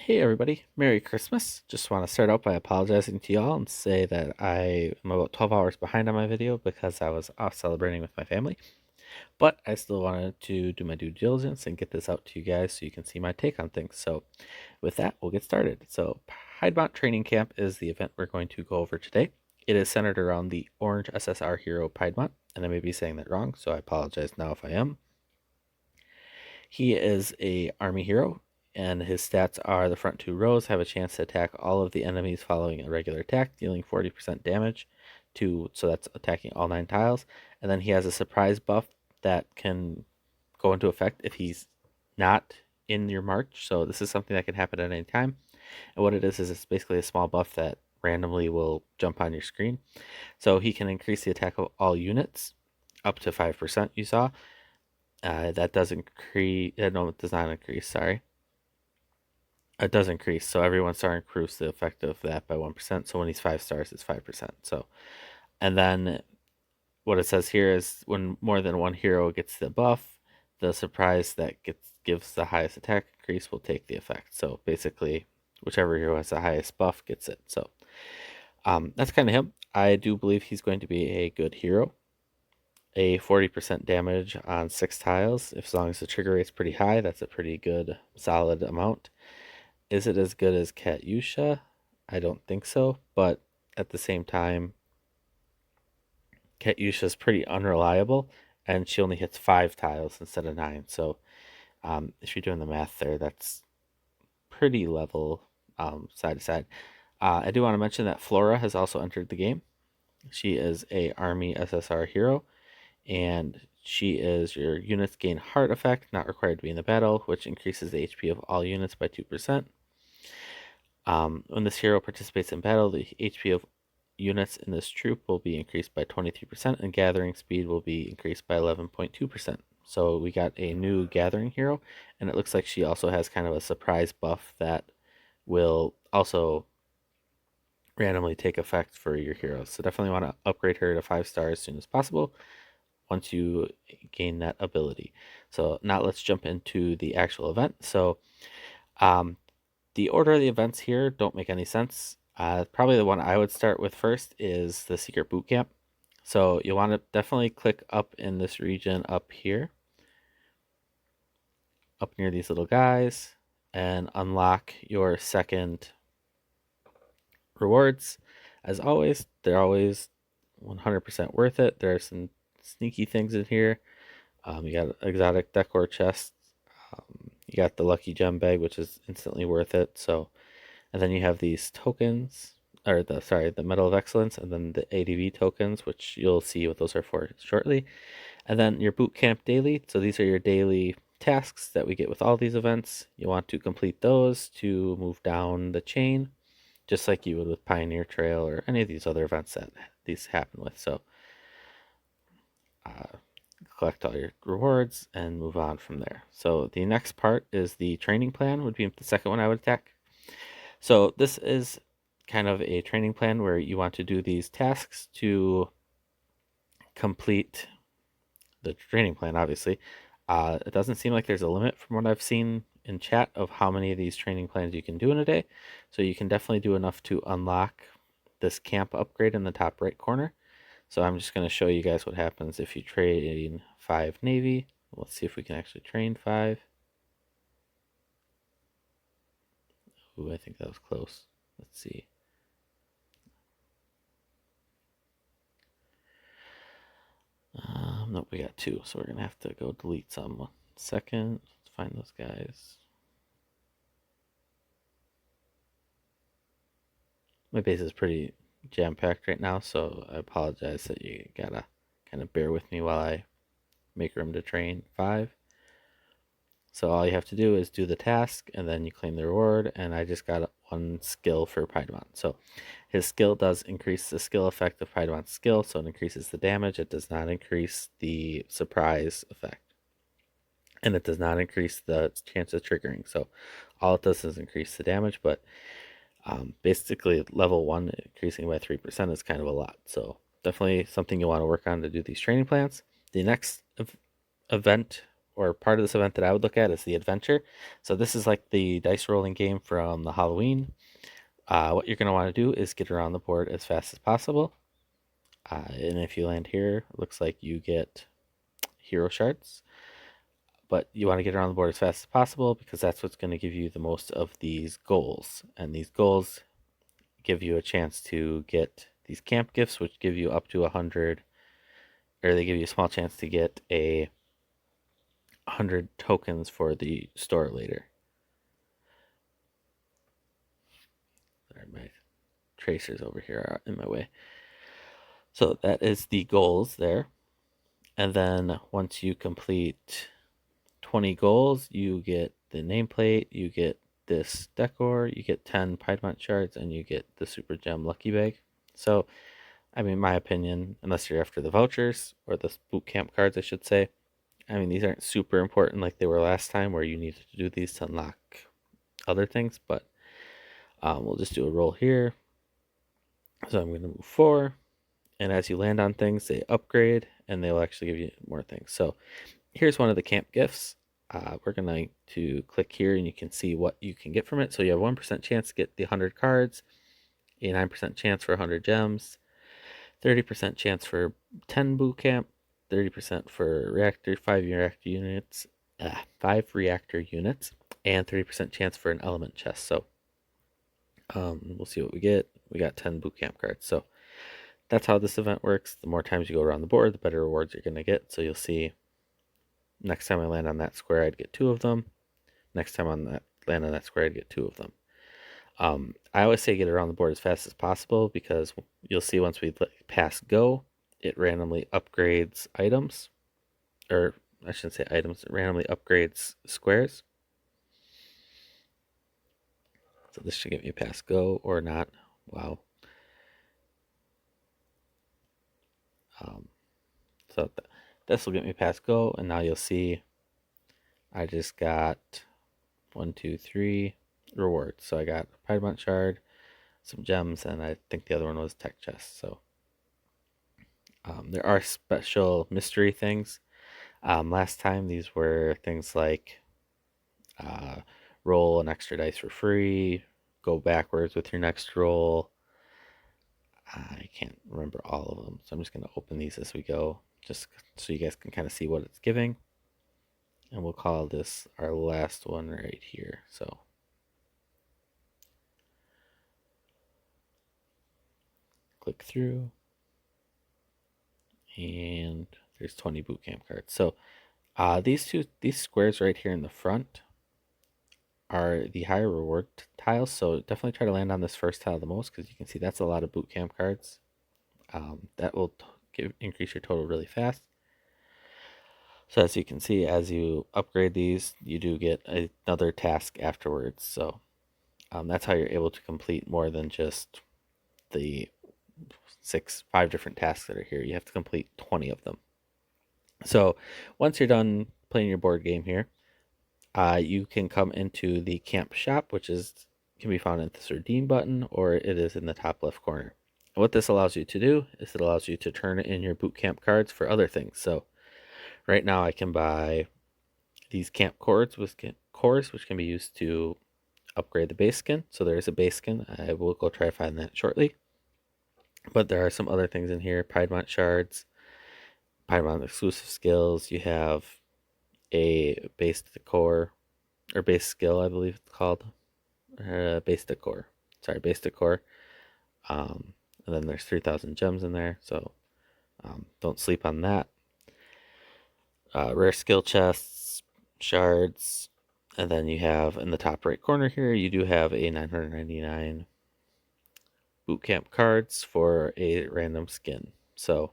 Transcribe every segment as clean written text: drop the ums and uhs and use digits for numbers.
Hey everybody, Merry Christmas. Just want to start out by apologizing to y'all and say that I am about 12 hours behind on my video because I was off celebrating with my family. But I still wanted to do my due diligence and get this out to you guys so you can see my take on things. So with that, we'll get started. So Piedmont Training Camp is the event we're going to go over today. It is centered around the orange SSR hero Piedmont, and I may be saying that wrong, so I apologize now if I am. He is a army hero, and his stats are the front two rows have a chance to attack all of the enemies following a regular attack, dealing 40% damage so that's attacking all 9 tiles. And then he has a surprise buff that can go into effect if he's not in your march. So this is something that can happen at any time. And what it is it's basically a small buff that randomly will jump on your screen. So he can increase the attack of all units up to 5%, you saw. That does increase. No, it does not increase. Sorry. It does increase. So every 1 star improves the effect of that by 1%. So when he's 5 stars, it's 5%. So, and then what it says here is when more than one hero gets the buff, the surprise that gives the highest attack increase will take the effect. So basically, whichever hero has the highest buff gets it. So that's kind of him. I do believe he's going to be a good hero. A 40% damage on 6 tiles. As long as the trigger rate's pretty high, that's a pretty good, solid amount. Is it as good as Katyusha? I don't think so, but at the same time, Katyusha's pretty unreliable, and she only hits 5 tiles instead of 9. So if you're doing the math there, that's pretty level side to side. I do want to mention that Flora has also entered the game. She is a army SSR hero, and she is your units gain heart effect, not required to be in the battle, which increases the HP of all units by 2%. When this hero participates in battle, the HP of units in this troop will be increased by 23%, and gathering speed will be increased by 11.2%. So we got a new gathering hero, and it looks like she also has kind of a surprise buff that will also randomly take effect for your heroes. So definitely want to upgrade her to 5 stars as soon as possible once you gain that ability. So now let's jump into the actual event. So the order of the events here don't make any sense. Probably the one I would start with first is the Secret Bootcamp. So you want to definitely click up in this region up here, up near these little guys, and unlock your second rewards. As always, they're always 100% worth it. There are some sneaky things in here. You got exotic decor chests. You got the lucky gem bag, which is instantly worth it. So, and then you have these tokens, or the Medal of Excellence, and then the ADV tokens, which you'll see what those are for shortly. And then your boot camp daily. So these are your daily tasks that we get with all these events. You want to complete those to move down the chain, just like you would with Pioneer Trail or any of these other events that these happen with. So collect all your rewards and move on from there. So the next part is the training plan, would be the second one I would attack. So this is kind of a training plan where you want to do these tasks to complete the training plan, obviously. It doesn't seem like there's a limit from what I've seen in chat of how many of these training plans you can do in a day. So you can definitely do enough to unlock this camp upgrade in the top right corner. So I'm just going to show you guys what happens if you train 5 Navy. Let's see if we can actually train 5. Ooh, I think that was close. Let's see. Nope, we got 2, so we're going to have to go delete some. 1 second. Let's find those guys. My base is pretty jam-packed right now, so I apologize that you gotta kind of bear with me while I make room to train 5. So all you have to do is do the task, and then you claim the reward, and I just got 1 skill for Piedmont. So his skill does increase the skill effect of Piedmont's skill, so it increases the damage. It does not increase the surprise effect. And it does not increase the chance of triggering. So all it does is increase the damage, but basically level 1 increasing by 3% is kind of a lot. So definitely something you want to work on to do these training plans. The next event or part of this event that I would look at is the adventure. So this is like the dice rolling game from the Halloween. What you're going to want to do is get around the board as fast as possible. And if you land here, it looks like you get hero shards. But you want to get around the board as fast as possible because that's what's going to give you the most of these goals. And these goals give you a chance to get these camp gifts, which give you up to 100, or they give you a small chance to get 100 tokens for the store later. Sorry, my tracers over here are in my way. So that is the goals there. And then once you complete 20 goals, you get the nameplate, you get this decor, you get 10 Piedmont shards, and you get the Super Gem Lucky Bag. So, I mean, my opinion, unless you're after the vouchers, or the boot camp cards, I should say, I mean, these aren't super important like they were last time where you needed to do these to unlock other things, but we'll just do a roll here. So I'm going to move 4, and as you land on things, they upgrade, and they'll actually give you more things. So here's one of the camp gifts. We're going to click here, and you can see what you can get from it. So you have 1% chance to get the 100 cards, a 9% chance for 100 gems, 30% chance for 10 boot camp, 30% for 5 reactor units, and 30% chance for an element chest. So we'll see what we get. We got 10 boot camp cards. So that's how this event works. The more times you go around the board, the better rewards you're going to get. So you'll see next time I land on that square, I'd get 2 of them. Next time land on that square, I'd get 2 of them. I always say get around the board as fast as possible because you'll see once we pass go, it randomly upgrades items, or I shouldn't say items, it randomly upgrades squares. So this should get me a pass go or not. Wow. So this will get me past go, and now you'll see I just got 1, 2, 3 rewards. So I got a Piedmont shard, some gems, and I think the other one was tech chest. So there are special mystery things. Last time these were things like uh, roll an extra dice for free, go backwards with your next roll. I can't remember all of them, so I'm just going to open these as we go, just so you guys can kind of see what it's giving. And we'll call this our last one right here. So click through, and there's 20 bootcamp cards. So these squares right here in the front are the higher reward tiles. So definitely try to land on this first tile the most because you can see that's a lot of bootcamp cards. That will increase your total really fast. So as you can see, as you upgrade these, you do get another task afterwards. So that's how you're able to complete more than just the 5 different tasks that are here. You have to complete 20 of them. So once you're done playing your board game here, you can come into the camp shop, which can be found at this redeem button, or it is in the top left corner. And what this allows you to do is it allows you to turn in your boot camp cards for other things. So right now I can buy these camp cores, which can be used to upgrade the base skin. So there is a base skin. I will go try to find that shortly. But there are some other things in here: Piedmont shards, Piedmont exclusive skills. You have a base decor, or base skill, I believe it's called. Base decor. Sorry, base decor. And then there's 3,000 gems in there, so don't sleep on that. Rare skill chests, shards, and then you have in the top right corner here, you do have a 999 bootcamp cards for a random skin. So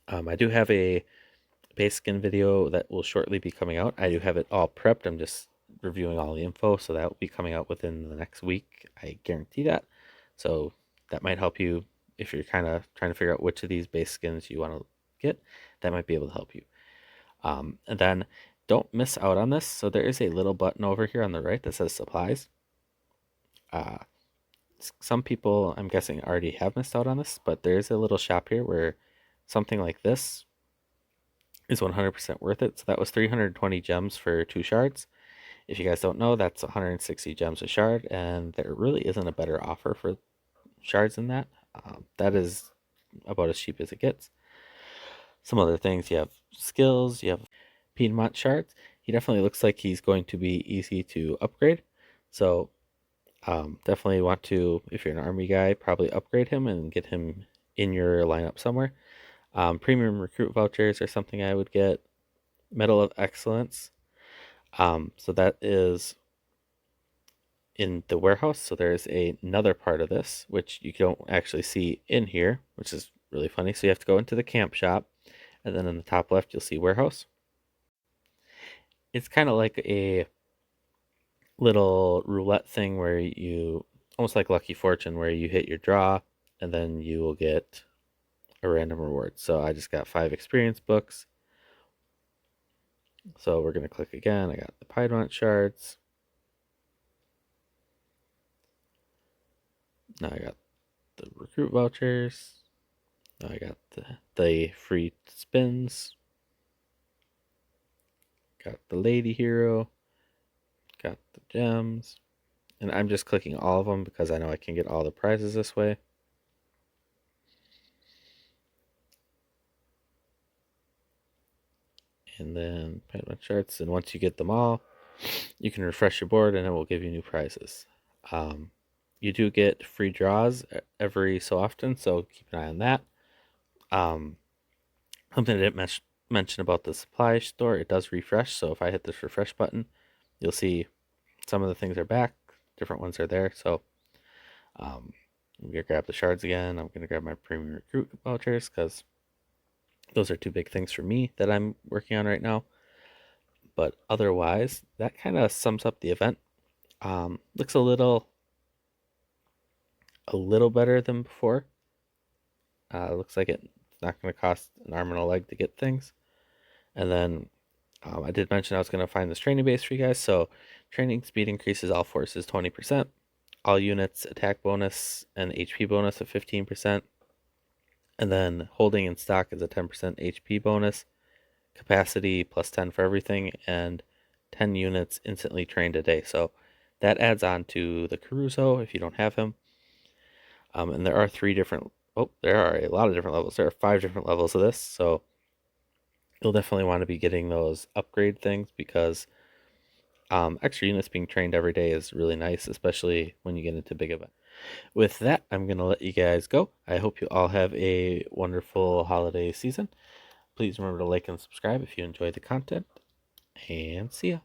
I do have a base skin video that will shortly be coming out. I do have it all prepped. I'm just reviewing all the info, so that will be coming out within the next week. I guarantee that. So that might help you if you're kind of trying to figure out which of these base skins you want to get. That might be able to help you. And then don't miss out on this. So there is a little button over here on the right that says supplies. Some people, I'm guessing, already have missed out on this, but there is a little shop here where something like this is 100% worth it. So that was 320 gems for 2 shards. If you guys don't know, that's 160 gems a shard, and there really isn't a better offer for shards than that. That is about as cheap as it gets. Some other things, you have skills, you have Piedmont shards. He definitely looks like he's going to be easy to upgrade. So definitely want to, if you're an army guy, probably upgrade him and get him in your lineup somewhere. Premium recruit vouchers are something I would get. Medal of Excellence. So that is in the warehouse. So there's another part of this, which you don't actually see in here, which is really funny. So you have to go into the camp shop, and then in the top left, you'll see warehouse. It's kind of like a little roulette thing where you, almost like Lucky Fortune, where you hit your draw, and then you will get a random reward. So I just got 5 experience books. So we're going to click again. I got the Piedmont shards. Now I got the recruit vouchers. Now I got the free spins. Got the lady hero. Got the gems. And I'm just clicking all of them because I know I can get all the prizes this way. And then Piedmont shards. And once you get them all, you can refresh your board and it will give you new prizes. You do get free draws every so often, so keep an eye on that. Something I didn't mention about the supply store, it does refresh. So if I hit this refresh button, you'll see some of the things are back, different ones are there. So I'm gonna grab the shards again. I'm gonna grab my premium recruit vouchers because those are 2 big things for me that I'm working on right now. But otherwise, that kind of sums up the event. Looks a little better than before. Looks like it's not going to cost an arm and a leg to get things. And then I did mention I was going to find this training base for you guys. So training speed increases all forces 20%. All units attack bonus and HP bonus of 15%. And then holding in stock is a 10% HP bonus. Capacity plus 10 for everything. And 10 units instantly trained a day. So that adds on to the Caruso if you don't have him. And there are 3 different, there are a lot of different levels. There are 5 different levels of this. So you'll definitely want to be getting those upgrade things because extra units being trained every day is really nice, especially when you get into big events. With that, I'm going to let you guys go. I hope you all have a wonderful holiday season. Please remember to like and subscribe if you enjoy the content, and see ya.